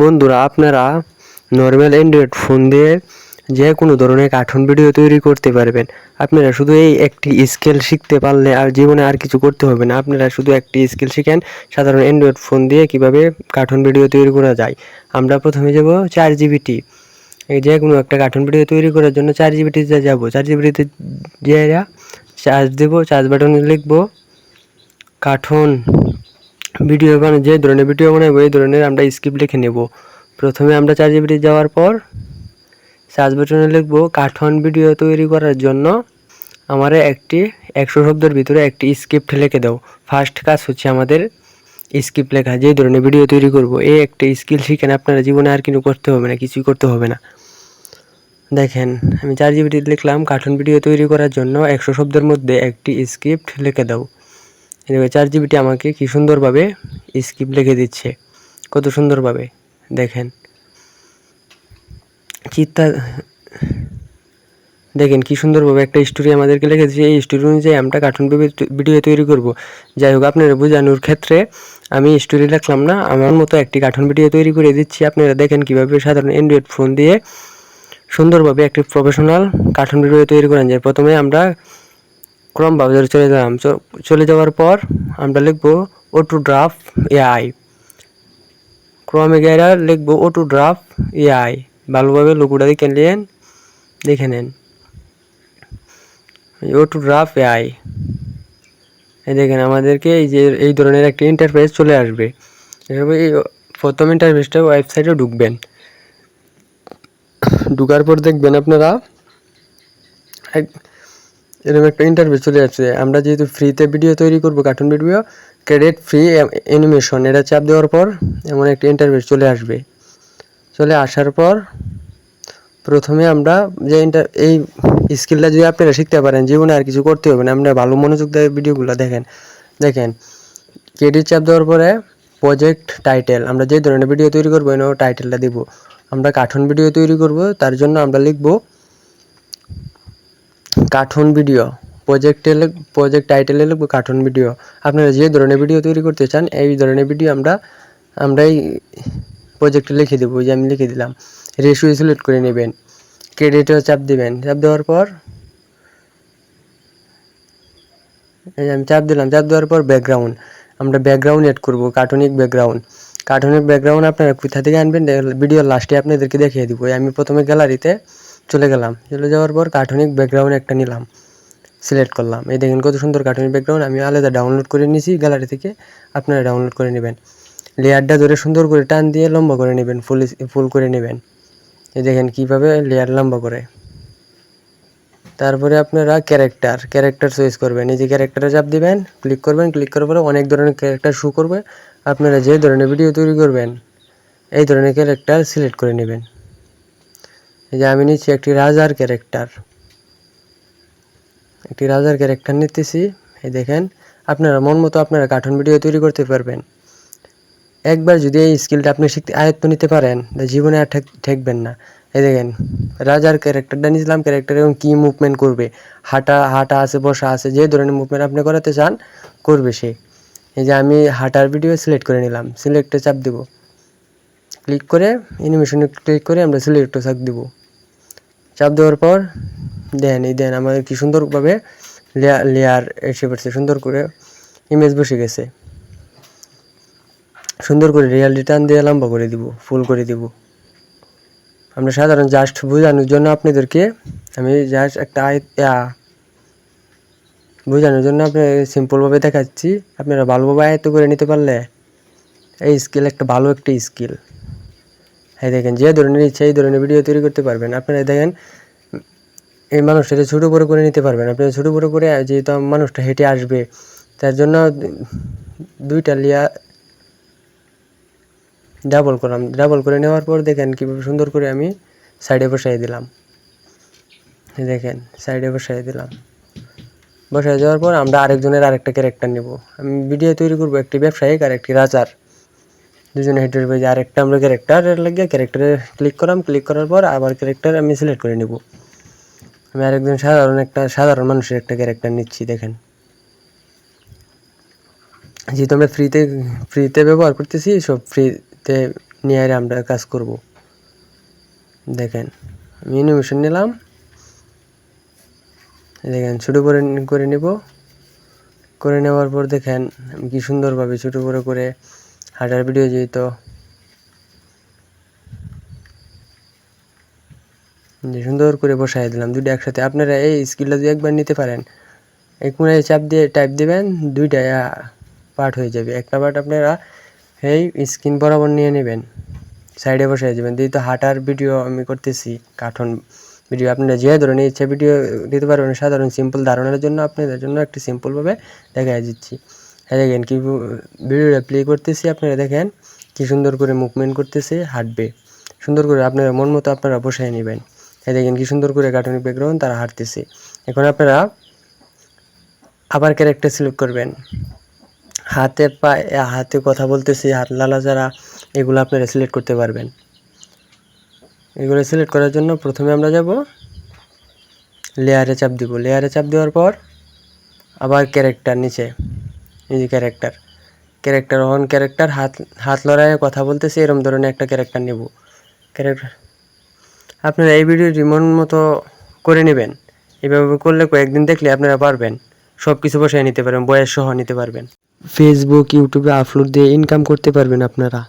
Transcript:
বন্ধুরা, আপনারা normal Android phone দিয়ে যে কোনো ধরনের কার্টুন ভিডিও তৈরি করতে পারবেন। আপনারা শুধু এই একটি স্কেল শিখতে পারলে আর জীবনে আর কিছু করতে হবে না। আপনারা শুধু একটি স্কেল শিখেন সাধারণ অ্যান্ড্রয়েড ফোন দিয়ে কিভাবে কার্টুন ভিডিও তৈরি করা যায়। আমরা প্রথমে যাব 4GBT। এই যে কোনো একটা কার্টুন ভিডিও তৈরি করার জন্য 4GBTতে যাব। 4GBTতে যেয়ে চার্জ দেবো, চার্জ বাটনে লিখবো কার্টুন ভিডিও যে ধরনের ভিডিও বানাবো এই ধরনের আমরা স্ক্রিপ্ট লিখে নেব। প্রথমে আমরা 4GBT যাওয়ার পর সার্চ বাটনে লিখব কার্টুন ভিডিও তৈরি করার জন্য আমার একটি 100 শব্দের ভিতরে একটি স্ক্রিপ্ট লিখে দাও। ফার্স্ট কাজ হচ্ছে আমাদের স্ক্রিপ্ট লেখা, যে ধরনের ভিডিও তৈরি করব। এই একটা স্কিল শিখেন, আপনারা জীবনে আর কিছু করতে হবে না, কিছুই করতে হবে না। দেখেন, আমি 4GBT লিখলাম কার্টুন ভিডিও তৈরি করার জন্য 100 শব্দের মধ্যে একটি স্ক্রিপ্ট লিখে দাও। 4GBT আমাকে কি সুন্দরভাবে স্ক্রিপ্ট লিখে দিচ্ছে, কত সুন্দরভাবে দেখেন। দেখেন কি সুন্দরভাবে একটা স্টোরি আমাদেরকে লিখে দিচ্ছে। এই স্টোরি অনুযায়ী আমরা কার্টুন ভিডিও তৈরি করব। যাই হোক, আপনারা বোঝানোর ক্ষেত্রে আমি স্টোরি লিখলাম না, আমার মতো একটি কার্টুন ভিডিও তৈরি করে দিচ্ছি। আপনারা দেখেন কীভাবে সাধারণ অ্যান্ড্রয়েড ফোন দিয়ে সুন্দরভাবে একটি প্রফেশনাল কার্টুন ভিডিও তৈরি করা যায়। প্রথমে আমরা ক্রোম ব্রাউজারে চলে গেলাম। চলে যাওয়ার পর আমরা লিখব অটোড্রাফট এআই। ক্রোমে গিয়ে লিখব অটোড্রাফট এআই। ভালোভাবে লোগোটা দেখে নেন অটোড্রাফট এআই। এই দেখেন আমাদেরকে এই ধরনের একটা ইন্টারফেস চলে আসবে। এই প্রথম ইন্টারফেসটা ওয়েবসাইটে ঢুকবেন। ঢুকার পর দেখবেন আপনারা এরকম একটা ইন্টারফেস চলে আসছে। আমরা যেহেতু ফ্রিতে ভিডিও তৈরি করব, cartoon video, credit free animation, এটা চাপ দেওয়ার পর এমন একটা ইন্টারফেস চলে আসবে। চলে আসার পর প্রথমে আমরা যে এই স্কিলটা যদি আপনারা শিখতে পারেন, জীবনে আর কিছু করতে হবে না। আমরা ভালো মনোযোগ দিয়ে ভিডিওগুলো দেখেন ক্রেডিট চাপ দেওয়ার পরে প্রজেক্ট টাইটেল, আমরা যে ধরনের ভিডিও তৈরি করবো এনে টাইটেলটা দিব। আমরা কার্টুন ভিডিও তৈরি করব, তার জন্য আমরা লিখব কার্টুন ভিডিও। প্রজেক্ট টাইটেলে লিখব কার্টুন ভিডিও। আপনারা যে ধরনের ভিডিও তৈরি করতে চান এই ধরনের ভিডিও আমরা এই প্রজেক্টে লিখে দেবো। যে আমি লিখে দিলাম, রেশিও সিলেক্ট করে নেবেন, ক্রেডিটও চাপ দিবেন। চাপ দেওয়ার পর এই আমি চাপ দিলাম। চাপ দেওয়ার পর ব্যাকগ্রাউন্ড, আমরা ব্যাকগ্রাউন্ড এড করব, কার্টুনিক ব্যাকগ্রাউন্ড আপনারা কোথা থেকে আনবেন ভিডিওর লাস্টে আপনাদেরকে দেখিয়ে দিব। আমি প্রথমে গ্যালারিতে চলে গেলাম। চলে যাওয়ার পর কার্টুনিক ব্যাকগ্রাউন্ড একটা নিলাম, সিলেক্ট করলাম। এই দেখেন কত সুন্দর কার্টুনিক ব্যাকগ্রাউন্ড। আমি আলাদা ডাউনলোড করে নিয়েছি গ্যালারি থেকে, আপনারা ডাউনলোড করে নেবেন। লেয়ারটা ধরে সুন্দর করে টান দিয়ে লম্বা করে নেবেন, ফুল করে নেবেন। এই দেখেন কীভাবে লেয়ার লম্বা করে। তারপরে আপনারা ক্যারেক্টার চয়েস করবেন। এই যে ক্যারেক্টারে চাপ দিবেন, ক্লিক করবেন। ক্লিক করার পরে অনেক ধরনের ক্যারেক্টার শো করবে। আপনারা যে ধরনের ভিডিও তৈরি করবেন এই ধরনের ক্যারেক্টার সিলেক্ট করে নেবেন। এই যে আমি নিচ্ছি একটি রাজার ক্যারেক্টার নিতেছি। এই দেখেন আপনারা মন মতো আপনারা কার্টুন ভিডিও তৈরি করতে পারবেন। একবার যদি এই স্কিলটা আপনি আয়ত্ত নিতে পারেন, জীবনে আর ঠেকবেন না। এই দেখেন রাজার ক্যারেক্টারটা নিয়েছিলাম, ক্যারেক্টার এবং কী মুভমেন্ট করবে, হাঁটা আছে, বসা আছে, যে ধরনের মুভমেন্ট আপনি করাতে চান করবে সে। এই যে আমি হাঁটার ভিডিও সিলেক্ট করে নিলাম, সিলেক্টে চাপ দেব। ক্লিক করে অ্যানিমেশনে ক্লিক করে আমরা সিলেক্টে চাপ দেব। চাপ দেওয়ার পর দেন আমাদের কি সুন্দরভাবে লেয়ার এসে পড়ছে, সুন্দর করে ইমেজ বসে গেছে। সুন্দর করে রিয়ালিটি টান দিয়ে লম্বা করে দিব, ফুল করে দিব। আমরা সাধারণ জাস্ট বোঝানোর জন্য আপনাদেরকে আমি জাস্ট একটা বোঝানোর জন্য আপনি সিম্পলভাবে দেখাচ্ছি। আপনারা ভালোভাবে আয়ত্ত করে নিতে পারলে এই স্কিল একটা ভালো একটা স্কিল। এই দেখেন যে ধরনের ইচ্ছা এই ধরনের ভিডিও তৈরি করতে পারবেন। আপনারা দেখেন এই মানুষটাকে ছোটো বড়ো করে নিতে পারবেন। আপনারা ছোটো বড়ো করে, যেহেতু মানুষটা হেঁটে আসবে তার জন্য দুইটা লেয়ার ডাবল করলাম। ডাবল করে নেওয়ার পর দেখেন কীভাবে সুন্দর করে আমি সাইডে বসাই দিলাম। দেখেন সাইডে বসাই দিলাম। বসাই যাওয়ার পর আমরা আরেকজনের আরেকটা ক্যারেক্টার নেব। আমি ভিডিও তৈরি করবো একটি ব্যবসায়িক আর একটি রাজার, দুজনে হেঁটে যে আরেকটা আমরা ক্যারেক্টারের লাগিয়ে ক্যারেক্টারে ক্লিক করলাম। ক্লিক করার পর আবার ক্যারেক্টার আমি সিলেক্ট করে নেব। আমি আরেকজন সাধারণ মানুষের একটা ক্যারেক্টার নিচ্ছি। দেখেন যেহেতু আমরা ফ্রিতে ব্যবহার করতেছি, সব ফ্রিতে নিয়ে আর আমরা কাজ করব। দেখেন আমি অ্যানিমেশন নিলাম, দেখেন ছোটো করে নেব। করে নেওয়ার পর দেখেন আমি কি সুন্দরভাবে ছোটো করে হাঁটার ভিডিও যেহেতু সুন্দর করে বসাই দিলাম দুইটা একসাথে। আপনারা এই স্কিলটা যদি একবার নিতে পারেন, এই কোনায় চাপ দিয়ে টাইপ দেবেন, দুইটা পার্ট হয়ে যাবে। একটা পার্ট আপনারা এই স্ক্রিন বরাবর নিয়ে নেবেন, সাইডে বসাই দেবেন। যেহেতু হাঁটার ভিডিও আমি করতেছি, কার্টুন ভিডিও, আপনারা যে ধরনের ইচ্ছা ভিডিও দিতে পারবেন। সাধারণ সিম্পল ধারণার জন্য আপনাদের জন্য একটি সিম্পলভাবে দেখাই দিচ্ছি। দেখেন কি ভিডিওটা প্লে করতেছি, আপনারা দেখেন কি সুন্দর করে মুভমেন্ট করতেছে, হাঁটবে সুন্দর করে। আপনারা মন মতো আপনারা বসাই নেবেন। দেখেন কি সুন্দর করে কার্টুনিক ব্যাকগ্রাউন্ড তারা হাঁটতেছে। এখন আপনারা আবার ক্যারেক্টার সিলেক্ট করবেন। হাতে কথা বলতেছি, হাত লালাচাড়া, এগুলো আপনারা সিলেক্ট করতে পারবেন। এগুলো সিলেক্ট করার জন্য প্রথমে আমরা যাব লেয়ারে চাপ দিব। লেয়ারে চাপ দেওয়ার পর আবার ক্যারেক্টার নিচে, এই যে ক্যারেক্টার অন ক্যারেক্টার, হাত লড়াইয়ে কথা বলতেছি, এরকম ধরনের একটা ক্যারেক্টার নেব। ক্যারেক্টার আপনারা এই ভিডিওটি মন মতো করে নেবেন। এভাবে করলে কয়েকদিন দেখলে আপনারা পারবেন, সব কিছু বসায় নিতে পারবেন, বয়স সহ নিতে পারবেন। ফেসবুক, ইউটিউবে আপলোড দিয়ে ইনকাম করতে পারবেন আপনারা।